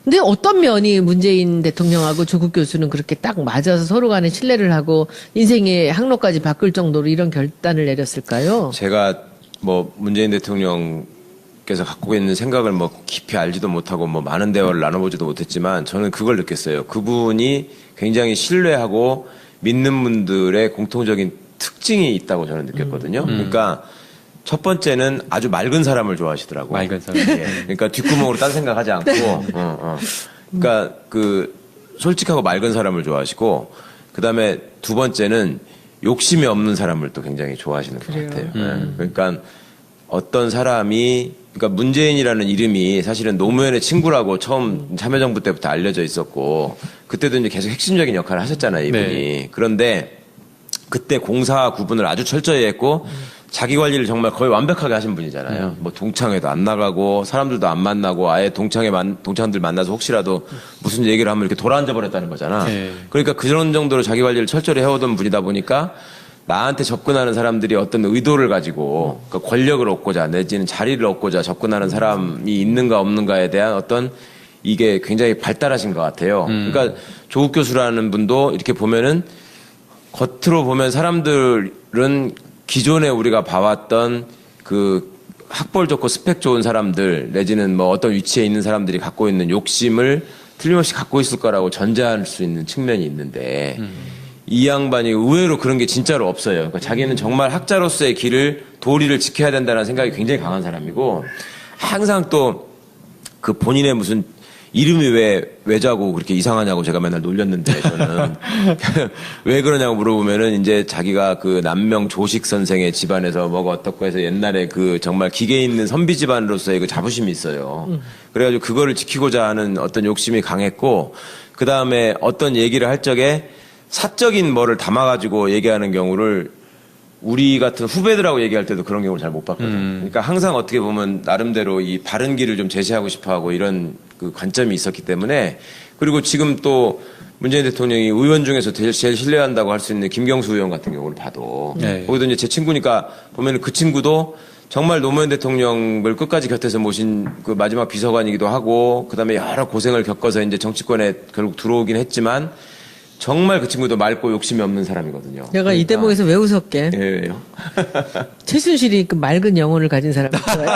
근데 어떤 면이 문재인 대통령하고 조국 교수는 그렇게 딱 맞아서 서로 간에 신뢰를 하고 인생의 항로까지 바꿀 정도로 이런 결단을 내렸을까요? 제가 뭐 문재인 대통령께서 갖고 있는 생각을 뭐 깊이 알지도 못하고 뭐 많은 대화를 나눠보지도 못했지만 저는 그걸 느꼈어요. 그분이 굉장히 신뢰하고 믿는 분들의 공통적인 특징이 있다고 저는 느꼈거든요. 그러니까 첫 번째는 아주 맑은 사람을 좋아하시더라고요. 맑은 사람. 예. 그러니까 뒷구멍으로 딴 생각하지 않고, 그러니까 솔직하고 맑은 사람을 좋아하시고, 그 다음에 두 번째는 욕심이 없는 사람을 또 굉장히 좋아하시는 것 같아요. 예. 그러니까 어떤 사람이, 그러니까 문재인이라는 이름이 사실은 노무현의 친구라고 처음 참여정부 때부터 알려져 있었고, 그때도 이제 계속 핵심적인 역할을 하셨잖아요, 이분이. 네. 그런데 그때 공사 구분을 아주 철저히 했고, 자기 관리를 정말 거의 완벽하게 하신 분이잖아요. 뭐 동창회도 안 나가고 사람들도 안 만나고 아예 동창들 만나서 혹시라도 무슨 얘기를 하면 이렇게 돌아앉아 버렸다는 거잖아. 네. 그러니까 그런 정도로 자기 관리를 철저히 해오던 분이다 보니까 나한테 접근하는 사람들이 어떤 의도를 가지고 그러니까 권력을 얻고자 내지는 자리를 얻고자 접근하는 사람이 있는가 없는가에 대한 어떤 이게 굉장히 발달하신 것 같아요. 그러니까 조국 교수라는 분도 이렇게 보면은 겉으로 보면 사람들은 기존에 우리가 봐왔던 그 학벌 좋고 스펙 좋은 사람들 내지는 뭐 어떤 위치에 있는 사람들이 갖고 있는 욕심을 틀림없이 갖고 있을 거라고 전제할 수 있는 측면이 있는데 이 양반이 의외로 그런 게 진짜로 없어요. 그러니까 자기는 정말 학자로서의 길을 도리를 지켜야 된다는 생각이 굉장히 강한 사람이고 항상 또 그 본인의 무슨 이름이 왜 외자고 그렇게 이상하냐고 제가 맨날 놀렸는데 저는 왜 그러냐고 물어보면은 이제 자기가 그 남명 조식 선생의 집안에서 뭐가 어떻고 해서 옛날에 그 정말 기계 있는 선비 집안으로서의 그 자부심이 있어요. 그래가지고 그거를 지키고자 하는 어떤 욕심이 강했고 그 다음에 어떤 얘기를 할 적에 사적인 뭐를 담아가지고 얘기하는 경우를 우리 같은 후배들하고 얘기할 때도 그런 경우를 잘 못 봤거든. 그러니까 항상 어떻게 보면 나름대로 이 바른 길을 좀 제시하고 싶어 하고 이런 그 관점이 있었기 때문에 그리고 지금 또 문재인 대통령이 의원 중에서 제일 신뢰한다고 할 수 있는 김경수 의원 같은 경우를 봐도 거기도 이제 제 친구니까 보면은 그 친구도 정말 노무현 대통령을 끝까지 곁에서 모신 그 마지막 비서관이기도 하고 그다음에 여러 고생을 겪어서 이제 정치권에 결국 들어오긴 했지만 정말 그 친구도 맑고 욕심이 없는 사람이거든요. 내가 그러니까. 이 대목에서 왜 웃었게? 예, 왜요? 최순실이 그 맑은 영혼을 가진 사람이 좋아요.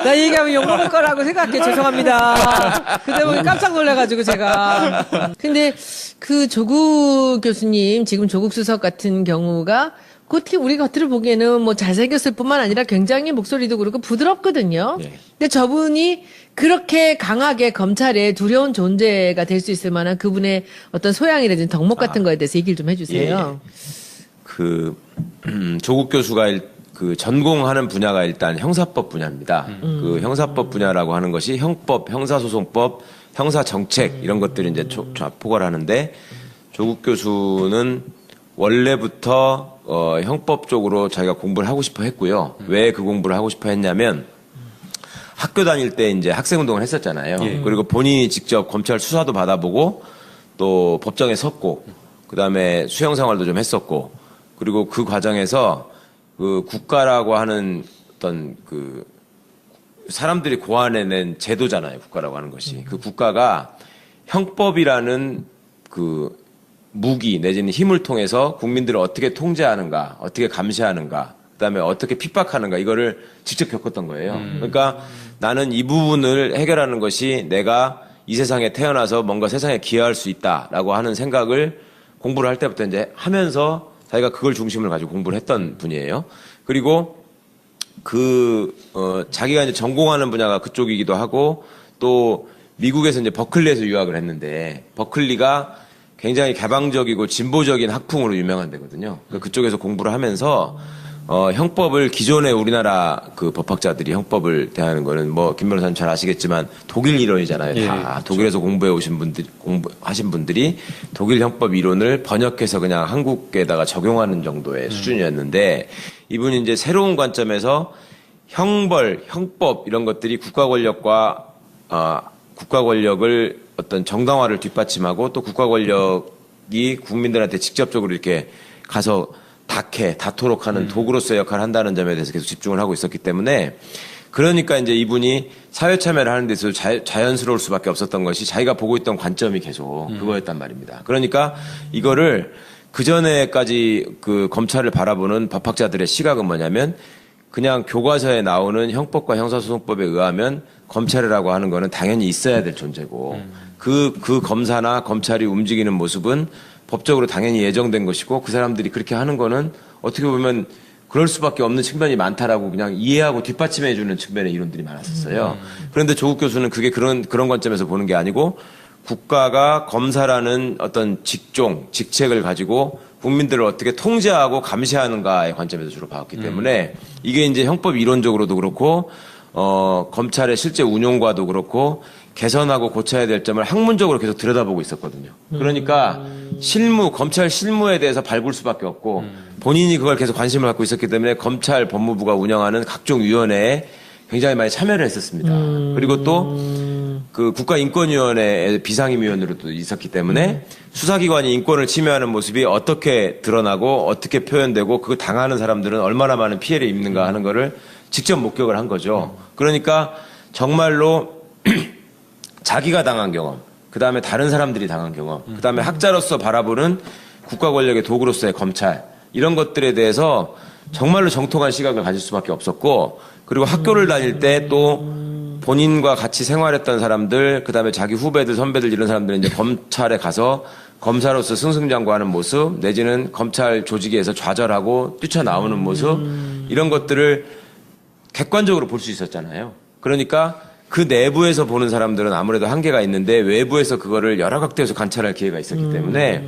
나 얘기하면 욕먹을 거라고 생각해. 죄송합니다. 그 대목에 깜짝 놀라가지고 제가. 근데 그 조국 교수님, 지금 조국 수석 같은 경우가 어떻게 우리 겉으로 보기에는 뭐 잘생겼을 뿐만 아니라 굉장히 목소리도 그렇고 부드럽거든요. 네. 근데 저분이 그렇게 강하게 검찰에 두려운 존재가 될 수 있을 만한 그분의 어떤 소양이라든지 덕목 같은 거에 대해서 얘기를 좀 해주세요. 그 조국 교수가 그 전공하는 분야가 일단 형사법 분야입니다. 그 형사법 분야라고 하는 것이 형법, 형사소송법, 형사정책 이런 것들이 이제 포괄 하는데 조국 교수는 원래부터 형법 쪽으로 자기가 공부를 하고 싶어 했고요. 왜 그 공부를 하고 싶어 했냐면 학교 다닐 때 이제 학생운동을 했었잖아요. 그리고 본인이 직접 검찰 수사도 받아보고 또 법정에 섰고 그 다음에 수영 생활도 좀 했었고 그리고 그 과정에서 그 국가라고 하는 어떤 그 사람들이 고안해낸 제도잖아요. 국가라고 하는 것이. 그 국가가 형법이라는 그 무기 내지는 힘을 통해서 국민들을 어떻게 통제하는가, 어떻게 감시하는가, 그다음에 어떻게 핍박하는가 이거를 직접 겪었던 거예요. 그러니까 나는 이 부분을 해결하는 것이 내가 이 세상에 태어나서 뭔가 세상에 기여할 수 있다라고 하는 생각을 공부를 할 때부터 이제 하면서 자기가 그걸 중심을 가지고 공부를 했던 분이에요. 그리고 자기가 이제 전공하는 분야가 그쪽이기도 하고 또 미국에서 이제 버클리에서 유학을 했는데 버클리가 굉장히 개방적이고 진보적인 학풍으로 유명한 데거든요. 그쪽에서 공부를 하면서 형법을 기존에 우리나라 그 법학자들이 형법을 대하는 거는 뭐 김 변호사님 잘 아시겠지만 독일 이론이잖아요. 다 그렇죠. 독일에서 공부해 오신 분들 공부하신 분들이 독일 형법 이론을 번역해서 그냥 한국에다가 적용하는 정도의 수준이었는데 이분이 이제 새로운 관점에서 형벌, 형법 이런 것들이 국가 권력과 국가 권력을 어떤 정당화를 뒷받침하고 또 국가 권력이 국민들한테 직접적으로 이렇게 가서 다토록 하는 도구로서의 역할을 한다는 점에 대해서 계속 집중을 하고 있었기 때문에 그러니까 이제 이분이 사회 참여를 하는 데서 자연스러울 수밖에 없었던 것이 자기가 보고 있던 관점이 계속 그거였단 말입니다. 그러니까 이거를 그 전에까지 그 검찰을 바라보는 법학자들의 시각은 뭐냐면 그냥 교과서에 나오는 형법과 형사소송법에 의하면 검찰이라고 하는 거는 당연히 있어야 될 존재고 그 검사나 검찰이 움직이는 모습은 법적으로 당연히 예정된 것이고 그 사람들이 그렇게 하는 거는 어떻게 보면 그럴 수밖에 없는 측면이 많다라고 그냥 이해하고 뒷받침해 주는 측면의 이론들이 많았었어요. 그런데 조국 교수는 그게 그런 관점에서 보는 게 아니고 국가가 검사라는 어떤 직종, 직책을 가지고 국민들을 어떻게 통제하고 감시하는가의 관점에서 주로 봤기 때문에 이게 이제 형법 이론적으로도 그렇고 검찰의 실제 운용과도 그렇고 개선하고 고쳐야 될 점을 학문적으로 계속 들여다보고 있었거든요. 그러니까 검찰 실무에 대해서 밟을 수밖에 없고 본인이 그걸 계속 관심을 갖고 있었기 때문에 검찰 법무부가 운영하는 각종 위원회에 굉장히 많이 참여를 했었습니다. 그리고 또 그 국가인권위원회의 비상임위원으로도 있었기 때문에 수사기관이 인권을 침해하는 모습이 어떻게 드러나고 어떻게 표현되고 그걸 당하는 사람들은 얼마나 많은 피해를 입는가 하는 거를 직접 목격을 한 거죠. 그러니까 정말로 자기가 당한 경험, 그 다음에 다른 사람들이 당한 경험, 그 다음에 학자로서 바라보는 국가 권력의 도구로서의 검찰, 이런 것들에 대해서 정말로 정통한 시각을 가질 수밖에 없었고, 그리고 학교를 다닐 때 또 본인과 같이 생활했던 사람들, 그 다음에 자기 후배들, 선배들 이런 사람들은 이제 검찰에 가서 검사로서 승승장구하는 모습, 내지는 검찰 조직에서 좌절하고 뛰쳐나오는 모습, 이런 것들을 객관적으로 볼 수 있었잖아요. 그러니까 그 내부에서 보는 사람들은 아무래도 한계가 있는데 외부에서 그거를 여러 각도에서 관찰할 기회가 있었기 때문에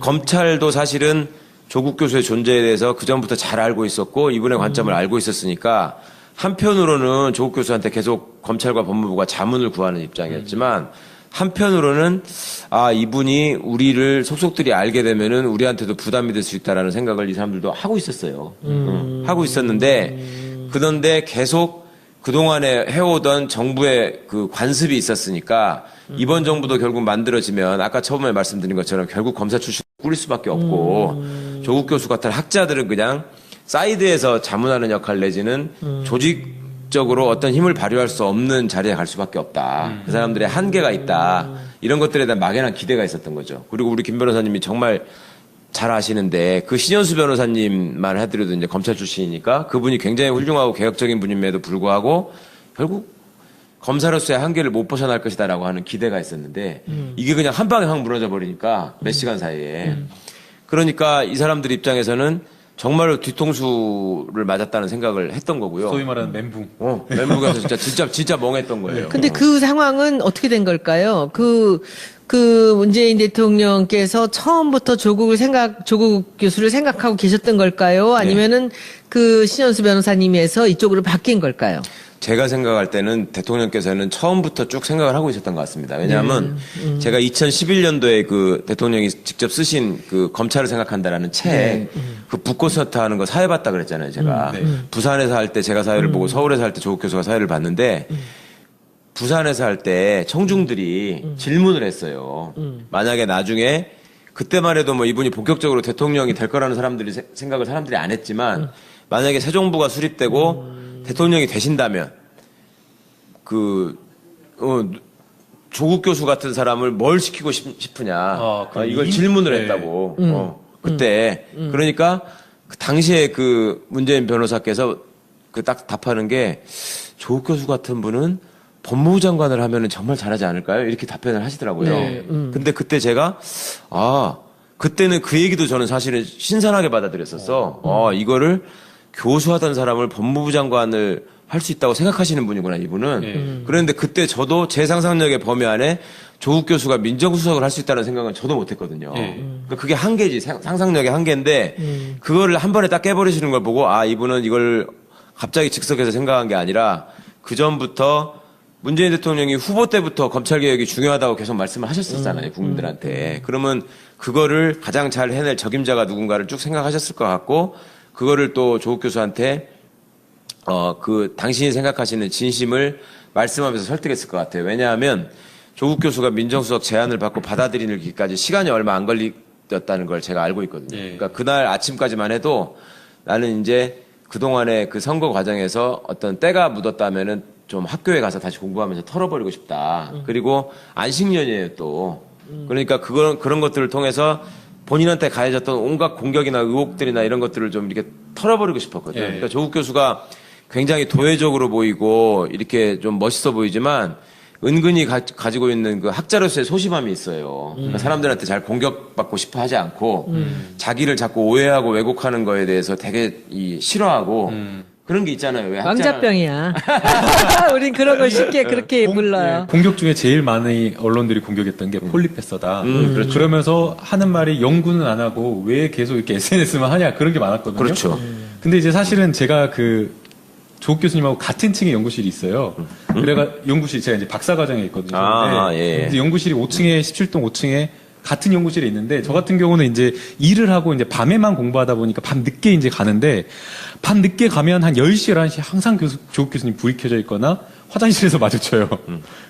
검찰도 사실은 조국 교수의 존재에 대해서 그전부터 잘 알고 있었고 이분의 관점을 알고 있었으니까 한편으로는 조국 교수한테 계속 검찰과 법무부가 자문을 구하는 입장이었지만 한편으로는 이분이 우리를 속속들이 알게 되면은 우리한테도 부담이 될 수 있다라는 생각을 이 사람들도 하고 있었어요. 하고 있었는데 그런데 계속 그동안에 해오던 정부의 그 관습이 있었으니까 이번 정부도 결국 만들어지면 아까 처음에 말씀드린 것처럼 결국 검사 출신 꾸릴 수밖에 없고 조국 교수 같은 학자들은 그냥 사이드에서 자문하는 역할 내지는 조직적으로 어떤 힘을 발휘할 수 없는 자리에 갈 수밖에 없다. 그 사람들의 한계가 있다. 이런 것들에 대한 막연한 기대가 있었던 거죠. 그리고 우리 김 변호사님이 정말 잘 아시는데 그 신현수 변호사님만 해드려도 이제 검찰 출신이니까 그분이 굉장히 훌륭하고 개혁적인 분임에도 불구하고 결국 검사로서의 한계를 못 벗어날 것이다라고 하는 기대가 있었는데 이게 그냥 한 방에 확 무너져 버리니까 몇 시간 사이에 그러니까 이 사람들 입장에서는 정말로 뒤통수를 맞았다는 생각을 했던 거고요. 소위 말하는 멘붕. 멘붕에서 진짜 멍했던 거예요. 근데 그 상황은 어떻게 된 걸까요? 그 문재인 대통령께서 처음부터 조국 교수를 생각하고 계셨던 걸까요? 아니면은 그 신현수 변호사님에서 이쪽으로 바뀐 걸까요? 제가 생각할 때는 대통령께서는 처음부터 쭉 생각을 하고 있었던 것 같습니다. 왜냐하면 제가 2011년도에 그 대통령이 직접 쓰신 그 검찰을 생각한다라는 책, 그 붓고서트 하는 거 사회 봤다 그랬잖아요, 제가. 부산에서 할 때 제가 사회를 보고 서울에서 할 때 조국 교수가 사회를 봤는데 부산에서 할 때 청중들이 질문을 했어요. 만약에 나중에 그때만 해도 뭐 이분이 본격적으로 대통령이 될 거라는 생각을 사람들이 안 했지만 만약에 새 정부가 수립되고 대통령이 되신다면 조국 교수 같은 사람을 뭘 시키고 싶으냐 이걸 질문을 했다고 그때 그러니까 그 당시에 그 문재인 변호사께서 그 딱 답하는 게 조국 교수 같은 분은 법무부 장관을 하면은 정말 잘하지 않을까요? 이렇게 답변을 하시더라고요. 네, 근데 그때 제가 그때는 그 얘기도 저는 사실은 신선하게 받아들였었어. 이거를 교수하던 사람을 법무부 장관을 할 수 있다고 생각하시는 분이구나, 이분은. 그런데 그때 저도 제 상상력의 범위 안에 조국 교수가 민정수석을 할 수 있다는 생각은 저도 못 했거든요. 그러니까 그게 한계지, 상상력의 한계인데, 그거를 한 번에 딱 깨버리시는 걸 보고, 이분은 이걸 갑자기 즉석에서 생각한 게 아니라, 그전부터 문재인 대통령이 후보 때부터 검찰개혁이 중요하다고 계속 말씀을 하셨었잖아요, 국민들한테. 그러면 그거를 가장 잘 해낼 적임자가 누군가를 쭉 생각하셨을 것 같고, 그거를 또 조국 교수한테 당신이 생각하시는 진심을 말씀하면서 설득했을 것 같아요. 왜냐하면 조국 교수가 민정수석 제안을 받고 받아들이기까지 시간이 얼마 안 걸렸다는 걸 제가 알고 있거든요. 그러니까 그날 아침까지만 해도 나는 이제 그동안의 그 선거 과정에서 어떤 때가 묻었다면은 좀 학교에 가서 다시 공부하면서 털어버리고 싶다. 그리고 안식년이에요, 또. 그러니까 그런 것들을 통해서 본인한테 가해졌던 온갖 공격이나 의혹들이나 이런 것들을 좀 이렇게 털어버리고 싶었거든요. 예. 그러니까 조국 교수가 굉장히 도회적으로 보이고 이렇게 좀 멋있어 보이지만 은근히 가지고 있는 그 학자로서의 소심함이 있어요. 그러니까 사람들한테 잘 공격받고 싶어 하지 않고 자기를 자꾸 오해하고 왜곡하는 거에 대해서 되게 싫어하고 그런 게 있잖아요. 왜 왕자병이야. 우린 그런 걸 쉽게 그렇게 불러요. 공격 중에 제일 많이 언론들이 공격했던 게 폴리페서다. 그렇죠. 그러면서 하는 말이 연구는 안 하고 왜 계속 이렇게 SNS만 하냐 그런 게 많았거든요. 그렇죠. 근데 이제 사실은 제가 조국 교수님하고 같은 층에 연구실이 있어요. 그래가 연구실 제가 이제 박사과정에 있거든요. 예. 이제 연구실이 5층에 17동 5층에 같은 연구실에 있는데 저 같은 경우는 이제 일을 하고 이제 밤에만 공부하다 보니까 밤 늦게 이제 가는데 밤 늦게 가면 한 10시, 11시 항상 조국 교수님 불이 켜져 있거나 화장실에서 마주쳐요.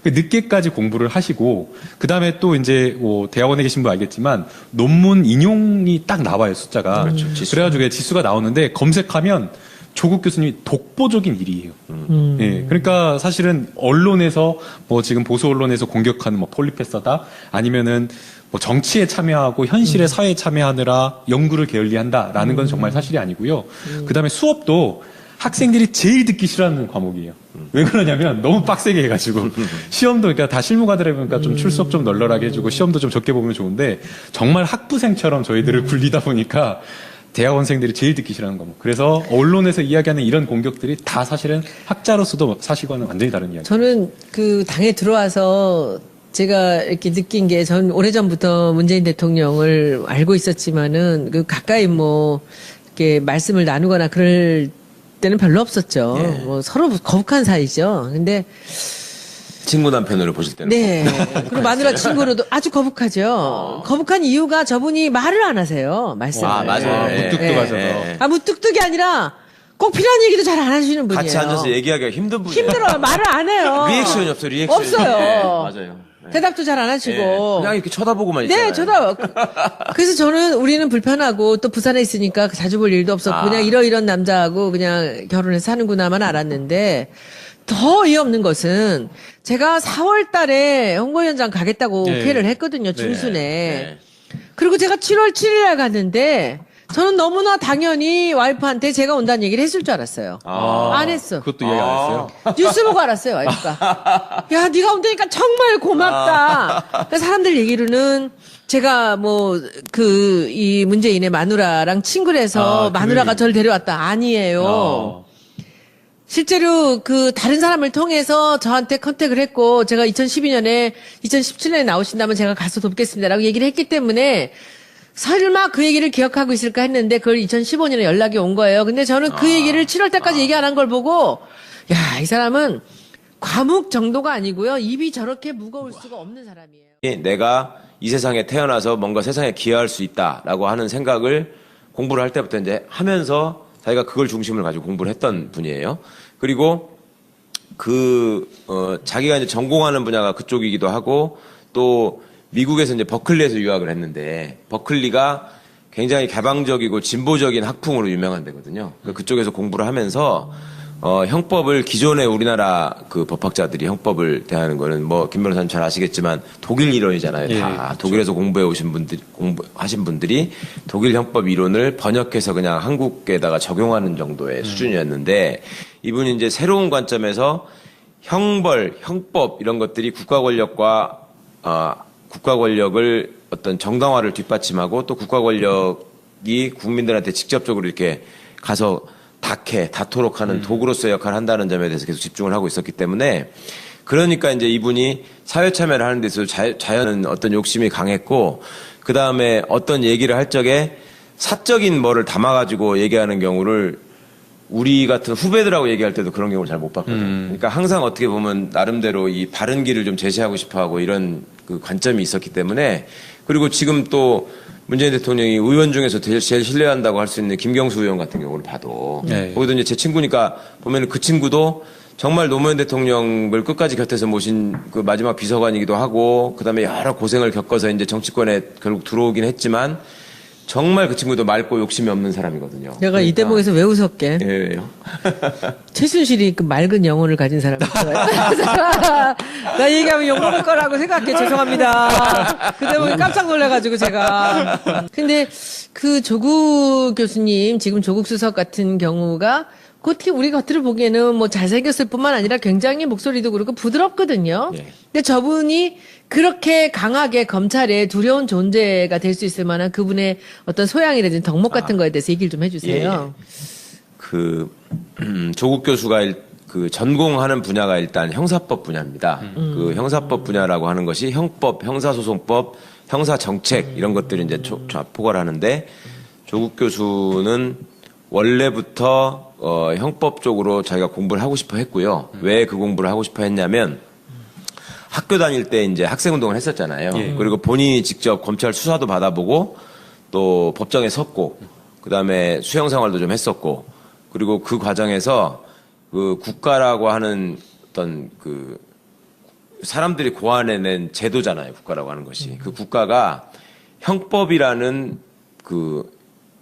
늦게까지 공부를 하시고 그다음에 또 이제 뭐 대학원에 계신 분 알겠지만 논문 인용이 딱 나와요, 숫자가. 그렇죠, 지수. 그래가지고 지수가 나오는데 검색하면 조국 교수님이 독보적인 일이에요. 예, 그러니까 사실은 언론에서 뭐 지금 보수 언론에서 공격하는 뭐 폴리페서다 아니면은 뭐 정치에 참여하고 현실의 사회에 참여하느라 연구를 게을리한다라는 건 정말 사실이 아니고요. 그다음에 수업도 학생들이 제일 듣기 싫어하는 과목이에요. 왜 그러냐면 너무 빡세게 해가지고 시험도 그러니까 다 실무가들에 보니까 좀 출석 좀 널널하게 해주고 시험도 좀 적게 보면 좋은데 정말 학부생처럼 저희들을 굴리다 보니까 대학원생들이 제일 듣기 싫어하는 과목. 그래서 언론에서 이야기하는 이런 공격들이 다 사실은 학자로서도 사실과는 완전히 다른 이야기. 저는 그 당에 들어와서 제가 이렇게 느낀 게 전 오래전부터 문재인 대통령을 알고 있었지만은 그 가까이 뭐 이렇게 말씀을 나누거나 그럴 때는 별로 없었죠. 예. 뭐 서로 거북한 사이죠. 근데 친구 남편으로 보실 때는. 네. 그리고 마누라 친구로도 아주 거북하죠. 거북한 이유가 저분이 말을 안 하세요. 말씀을. 아, 맞아요. 예. 무뚝뚝하셔서. 예. 아, 무뚝뚝이 아니라 꼭 필요한 얘기도 잘 안 하시는 분이에요. 같이 앉아서 얘기하기가 힘든 분이에요. 힘들어요. 말을 안 해요. 리액션이 없어요, 리액션이. 없어요. 네, 맞아요. 네. 대답도 잘 안 하시고. 예. 그냥 이렇게 쳐다보고만 있잖아요. 네, 그래서 저는 우리는 불편하고 또 부산에 있으니까 자주 볼 일도 없었고 그냥 이런 남자하고 그냥 결혼해서 사는구나만 알았는데 더 이해없는 것은 제가 4월 달에 홍보위원장 가겠다고 네. 오케이를 했거든요, 네. 중순에. 네. 그리고 제가 7월 7일에 갔는데 저는 너무나 당연히 와이프한테 제가 온다는 얘기를 했을 줄 알았어요. 안 했어. 그것도 이야기 안 했어요. 뉴스 보고 알았어요, 와이프가. 야, 네가 온다니까 정말 고맙다. 그러니까 사람들 얘기로는 제가 이 문재인의 마누라랑 친구라서 마누라가 저를 데려왔다. 아니에요. 실제로 다른 사람을 통해서 저한테 컨택을 했고, 제가 2017년에 나오신다면 제가 가서 돕겠습니다라고 얘기를 했기 때문에, 설마 그 얘기를 기억하고 있을까 했는데, 그걸 2015년에 연락이 온 거예요. 근데 저는 그 얘기를 7월 때까지 얘기 안 한 걸 보고, 야, 이 사람은 과묵 정도가 아니고요. 입이 저렇게 무거울 수가 없는 사람이에요. 내가 이 세상에 태어나서 뭔가 세상에 기여할 수 있다라고 하는 생각을 공부를 할 때부터 이제 하면서 자기가 그걸 중심을 가지고 공부를 했던 분이에요. 그리고 자기가 이제 전공하는 분야가 그쪽이기도 하고 또 미국에서 이제 버클리에서 유학을 했는데 버클리가 굉장히 개방적이고 진보적인 학풍으로 유명한 데거든요. 그쪽에서 공부를 하면서 형법을 기존의 우리나라 그 법학자들이 형법을 대하는 거는 김 변호사님 잘 아시겠지만 독일 이론이잖아요. 다 예, 독일에서 공부해 오신 공부하신 분들이 독일 형법 이론을 번역해서 그냥 한국에다가 적용하는 정도의 수준이었는데 이분이 이제 새로운 관점에서 형법 이런 것들이 국가 권력을 어떤 정당화를 뒷받침하고 또 국가 권력이 국민들한테 직접적으로 이렇게 가서 다토록 하는 도구로서의 역할을 한다는 점에 대해서 계속 집중을 하고 있었기 때문에 그러니까 이제 이분이 사회 참여를 하는 데 있어서 자연은 어떤 욕심이 강했고 그 다음에 어떤 얘기를 할 적에 사적인 뭐를 담아가지고 얘기하는 경우를 우리 같은 후배들하고 얘기할 때도 그런 경우를 잘 못 봤거든. 그러니까 항상 어떻게 보면 나름대로 이 바른 길을 좀 제시하고 싶어 하고 이런 그 관점이 있었기 때문에 그리고 지금 또 문재인 대통령이 의원 중에서 제일 신뢰한다고 할 수 있는 김경수 의원 같은 경우를 봐도 네. 거기도 이제 제 친구니까 보면 그 친구도 정말 노무현 대통령을 끝까지 곁에서 모신 그 마지막 비서관이기도 하고 그다음에 여러 고생을 겪어서 이제 정치권에 결국 들어오긴 했지만 정말 그 친구도 맑고 욕심이 없는 사람이거든요. 내가 이 대목에서 왜 웃었게? 예, 왜요? 최순실이 그 맑은 영혼을 가진 사람이었어요. 나 얘기하면 욕먹을 거라고 생각해. 죄송합니다. 그 대목에 깜짝 놀라가지고 제가. 근데 그 조국 교수님, 지금 조국 수석 같은 경우가 어떻게 우리 겉으로 보기에는 뭐 잘생겼을 뿐만 아니라 굉장히 목소리도 그렇고 부드럽거든요. 예. 근데 저분이 그렇게 강하게 검찰에 두려운 존재가 될 수 있을 만한 그분의 어떤 소양이라든지 덕목 같은 거에 대해서 얘기를 좀 해주세요. 조국 교수가 그 전공하는 분야가 일단 형사법 분야입니다. 그 형사법 분야라고 하는 것이 형법, 형사소송법, 형사정책 이런 것들이 이제 포괄 하는데 조국 교수는 원래부터 형법 쪽으로 자기가 공부를 하고 싶어 했고요. 왜 그 공부를 하고 싶어 했냐면 학교 다닐 때 이제 학생운동을 했었잖아요. 예. 그리고 본인이 직접 검찰 수사도 받아보고 또 법정에 섰고 그다음에 수영 생활도 좀 했었고 그리고 그 과정에서 그 국가라고 하는 어떤 그 사람들이 고안해낸 제도잖아요. 국가라고 하는 것이. 그 국가가 형법이라는 그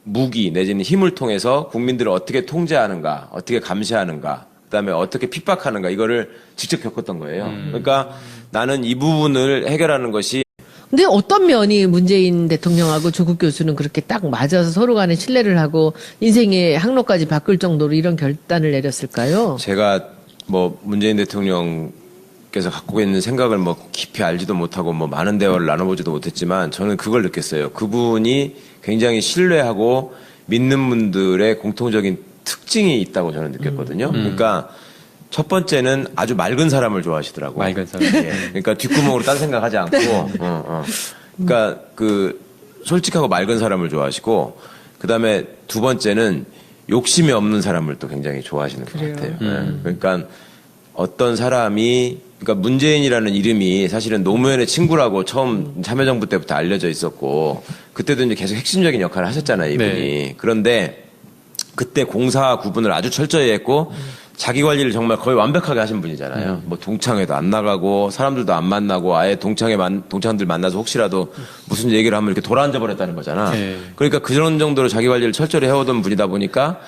무기 내지는 힘을 통해서 국민들을 어떻게 통제하는가, 어떻게 감시하는가, 그다음에 어떻게 핍박하는가 이거를 직접 겪었던 거예요. 그러니까 나는 이 부분을 해결하는 것이 근데 어떤 면이 문재인 대통령하고 조국 교수는 그렇게 딱 맞아서 서로 간에 신뢰를 하고 인생의 항로까지 바꿀 정도로 이런 결단을 내렸을까요? 제가 뭐 문재인 대통령께서 갖고 있는 생각을 뭐 깊이 알지도 못하고 뭐 많은 대화를 나눠보지도 못했지만 저는 그걸 느꼈어요. 그분이 굉장히 신뢰하고 믿는 분들의 공통적인 특징이 있다고 저는 느꼈거든요. 그러니까 첫 번째는 아주 맑은 사람을 좋아하시더라고요. 맑은 사람. 예. 그러니까 뒷구멍으로 딴 생각하지 않고, 그러니까 그 솔직하고 맑은 사람을 좋아하시고, 그 다음에 두 번째는 욕심이 없는 사람을 또 굉장히 좋아하시는 것 같아요. 예. 그러니까 어떤 사람이, 그러니까 문재인이라는 이름이 사실은 노무현의 친구라고 처음 참여정부 때부터 알려져 있었고, 그때도 이제 계속 핵심적인 역할을 하셨잖아요, 이분이. 네. 그런데 그때 공사 구분을 아주 철저히 했고, 자기 관리를 정말 거의 완벽하게 하신 분이잖아요. 뭐 동창회도 안 나가고 사람들도 안 만나고 아예 동창들 만나서 혹시라도 무슨 얘기를 하면 이렇게 돌아앉아 버렸다는 거잖아. 네. 그러니까 그런 정도로 자기 관리를 철저히 해오던 분이다 보니까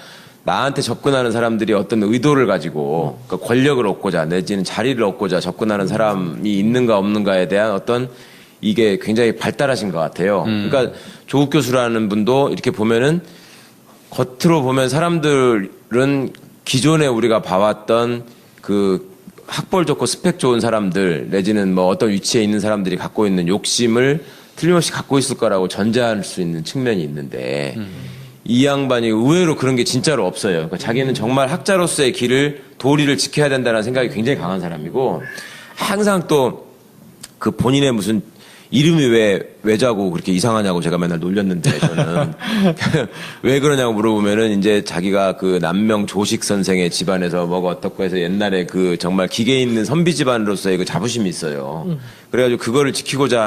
나한테 접근하는 사람들이 어떤 의도를 가지고 그러니까 권력을 얻고자 내지는 자리를 얻고자 접근하는 사람이 있는가 없는가에 대한 어떤 이게 굉장히 발달하신 것 같아요. 그러니까 조국 교수라는 분도 이렇게 보면은 겉으로 보면 사람들은 기존에 우리가 봐왔던 그 학벌 좋고 스펙 좋은 사람들 내지는 뭐 어떤 위치에 있는 사람들이 갖고 있는 욕심을 틀림없이 갖고 있을 거라고 전제할 수 있는 측면이 있는데 이 양반이 의외로 그런 게 진짜로 없어요. 그러니까 자기는 정말 학자로서의 길을 도리를 지켜야 된다는 생각이 굉장히 강한 사람이고 항상 또 그 본인의 무슨 이름이 왜 외자고 그렇게 이상하냐고 제가 맨날 놀렸는데 저는 왜 그러냐고 물어보면은 이제 자기가 그 남명 조식 선생의 집안에서 뭐가 어떻고 해서 옛날에 그 정말 기계 있는 선비 집안으로서의 그 자부심이 있어요. 그래가지고 그거를 지키고자